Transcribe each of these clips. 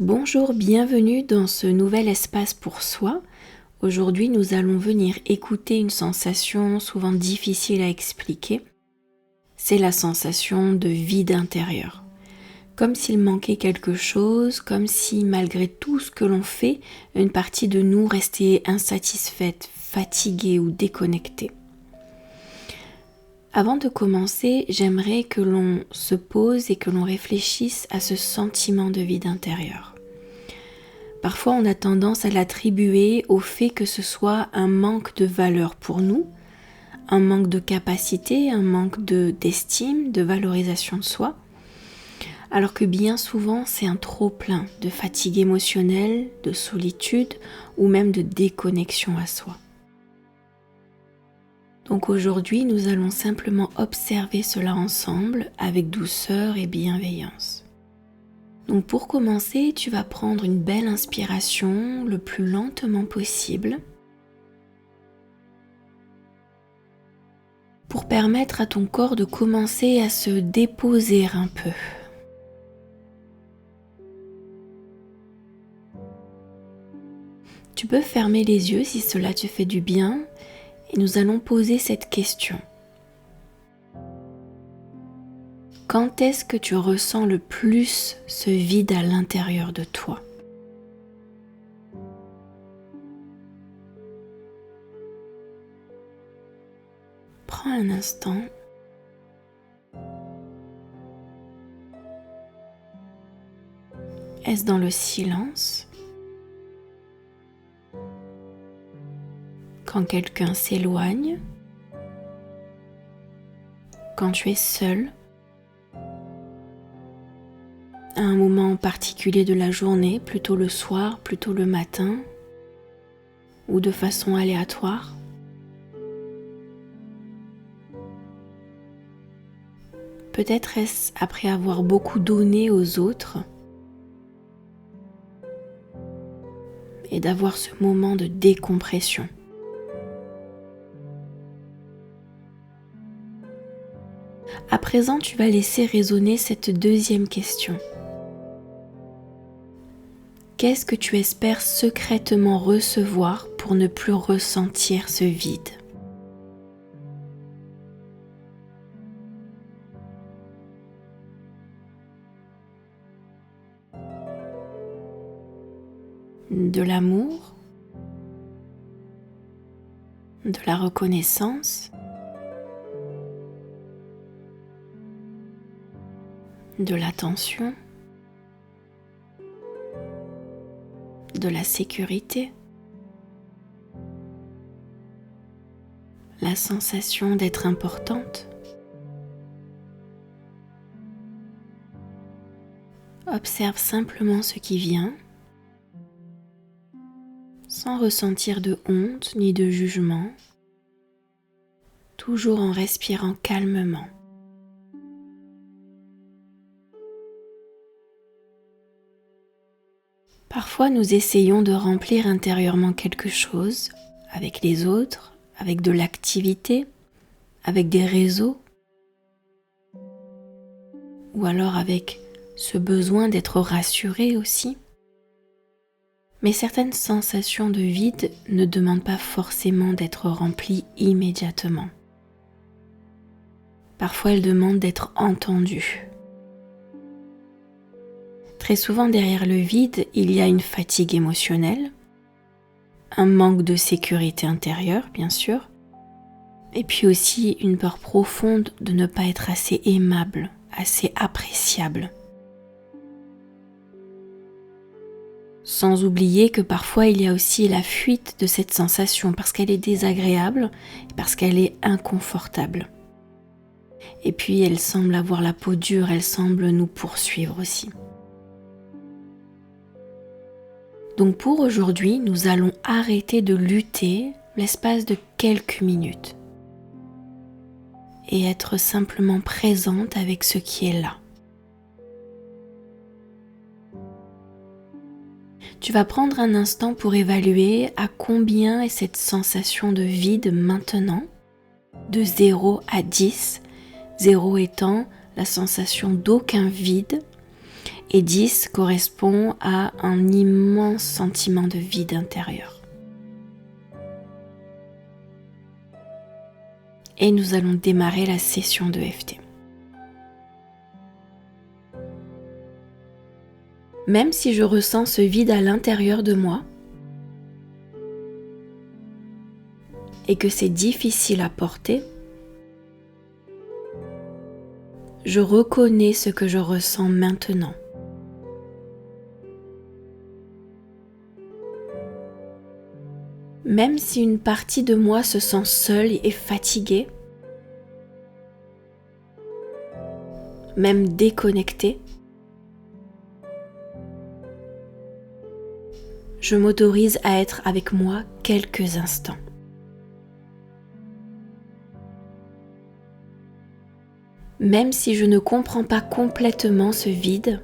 Bonjour, bienvenue dans ce nouvel espace pour soi. Aujourd'hui, nous allons venir écouter une sensation souvent difficile à expliquer. C'est la sensation de vide intérieur. Comme s'il manquait quelque chose, comme si malgré tout ce que l'on fait, une partie de nous restait insatisfaite, fatiguée ou déconnectée. Avant de commencer, j'aimerais que l'on se pose et que l'on réfléchisse à ce sentiment de vide intérieur. Parfois, on a tendance à l'attribuer au fait que ce soit un manque de valeur pour nous, un manque de capacité, un manque d'estime, de valorisation de soi, alors que bien souvent, c'est un trop-plein de fatigue émotionnelle, de solitude ou même de déconnexion à soi. Donc aujourd'hui, nous allons simplement observer cela ensemble avec douceur et bienveillance. Donc pour commencer, tu vas prendre une belle inspiration le plus lentement possible pour permettre à ton corps de commencer à se déposer un peu. Tu peux fermer les yeux si cela te fait du bien et nous allons poser cette question. Quand est-ce que tu ressens le plus ce vide à l'intérieur de toi ? Prends un instant. Est-ce dans le silence ? Quand quelqu'un s'éloigne ? Quand tu es seul ? À un moment particulier de la journée, plutôt le soir, plutôt le matin, ou de façon aléatoire. Peut-être est-ce après avoir beaucoup donné aux autres et d'avoir ce moment de décompression. À présent, tu vas laisser résonner cette deuxième question. Qu'est-ce que tu espères secrètement recevoir pour ne plus ressentir ce vide ? De l'amour, de la reconnaissance, de l'attention, de la sécurité, la sensation d'être importante. Observe simplement ce qui vient, sans ressentir de honte ni de jugement, toujours en respirant calmement. Parfois, nous essayons de remplir intérieurement quelque chose avec les autres, avec de l'activité, avec des réseaux, ou alors avec ce besoin d'être rassuré aussi. Mais certaines sensations de vide ne demandent pas forcément d'être remplies immédiatement. Parfois, elles demandent d'être entendues. Très souvent, derrière le vide, il y a une fatigue émotionnelle, un manque de sécurité intérieure, bien sûr, et puis aussi une peur profonde de ne pas être assez aimable, assez appréciable. Sans oublier que parfois il y a aussi la fuite de cette sensation parce qu'elle est désagréable, parce qu'elle est inconfortable. Et puis elle semble avoir la peau dure, elle semble nous poursuivre aussi. Donc pour aujourd'hui, nous allons arrêter de lutter l'espace de quelques minutes et être simplement présente avec ce qui est là. Tu vas prendre un instant pour évaluer à combien est cette sensation de vide maintenant, de 0 à 10, 0 étant la sensation d'aucun vide Et 10 correspond à un immense sentiment de vide intérieur. Et nous allons démarrer la session de EFT. Même si je ressens ce vide à l'intérieur de moi et que c'est difficile à porter, je reconnais ce que je ressens maintenant. Même si une partie de moi se sent seule et fatiguée, même déconnectée, je m'autorise à être avec moi quelques instants. Même si je ne comprends pas complètement ce vide,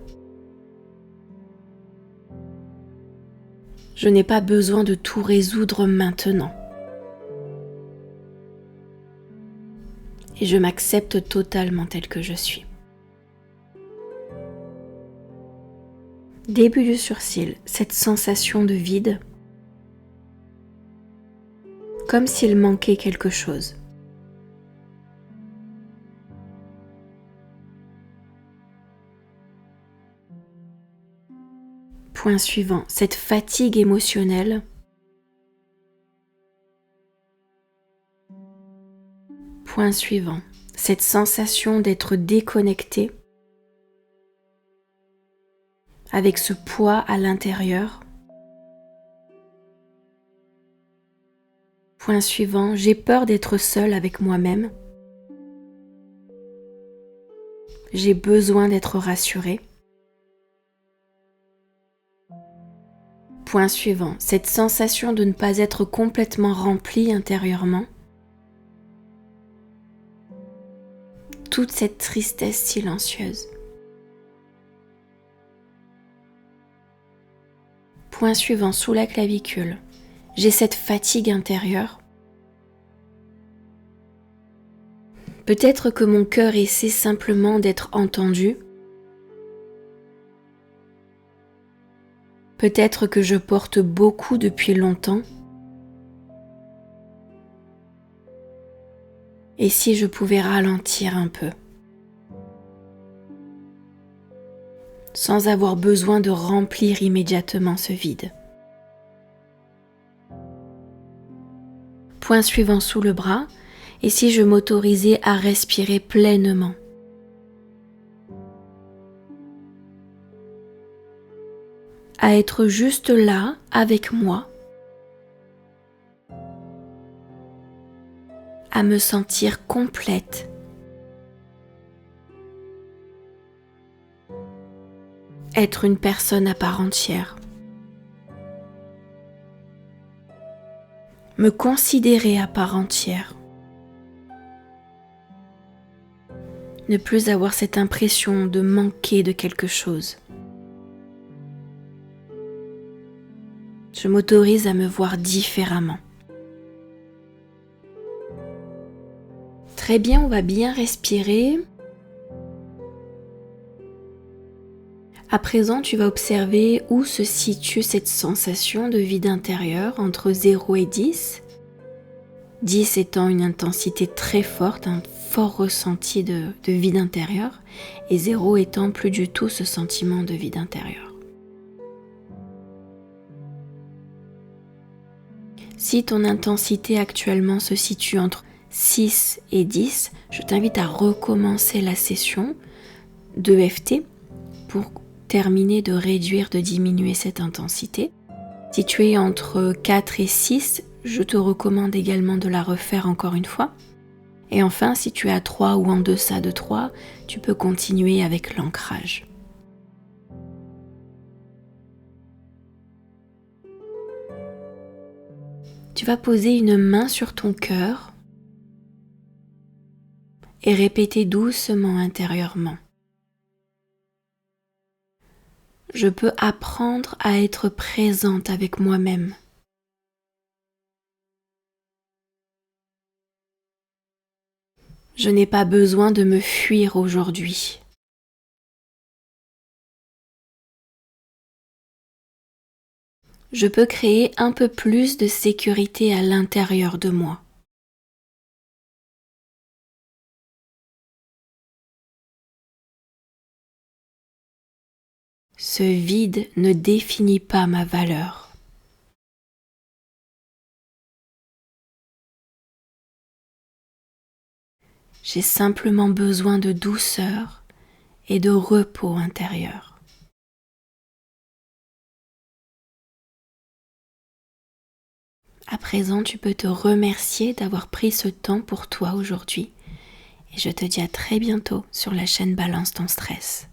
je n'ai pas besoin de tout résoudre maintenant. Et je m'accepte totalement tel que je suis. Début du sourcil, cette sensation de vide, comme s'il manquait quelque chose. Point suivant, cette fatigue émotionnelle. Point suivant, cette sensation d'être déconnecté avec ce poids à l'intérieur. Point suivant, j'ai peur d'être seule avec moi-même. J'ai besoin d'être rassurée. Point suivant, cette sensation de ne pas être complètement remplie intérieurement. Toute cette tristesse silencieuse. Point suivant, sous la clavicule, j'ai cette fatigue intérieure. Peut-être que mon cœur essaie simplement d'être entendu. Peut-être que je porte beaucoup depuis longtemps. Et si je pouvais ralentir un peu, sans avoir besoin de remplir immédiatement ce vide. Point suivant sous le bras, et si je m'autorisais à respirer pleinement. À être juste là avec moi, à me sentir complète, être une personne à part entière, me considérer à part entière, ne plus avoir cette impression de manquer de quelque chose. Je m'autorise à me voir différemment. Très bien, on va bien respirer. À présent, tu vas observer où se situe cette sensation de vide intérieur entre 0 et 10. 10 étant une intensité très forte, un fort ressenti de vide intérieur, et 0 étant plus du tout ce sentiment de vide intérieur. Si ton intensité actuellement se situe entre 6 et 10, je t'invite à recommencer la session de EFT pour terminer de réduire, de diminuer cette intensité. Si tu es entre 4 et 6, je te recommande également de la refaire encore une fois. Et enfin, si tu es à 3 ou en deçà de 3, tu peux continuer avec l'ancrage. Tu vas poser une main sur ton cœur et répéter doucement intérieurement. Je peux apprendre à être présente avec moi-même. Je n'ai pas besoin de me fuir aujourd'hui. je peux créer un peu plus de sécurité à l'intérieur de moi. Ce vide ne définit pas ma valeur. J'ai simplement besoin de douceur et de repos intérieur. À présent, tu peux te remercier d'avoir pris ce temps pour toi aujourd'hui. Et je te dis à très bientôt sur la chaîne Balance ton stress.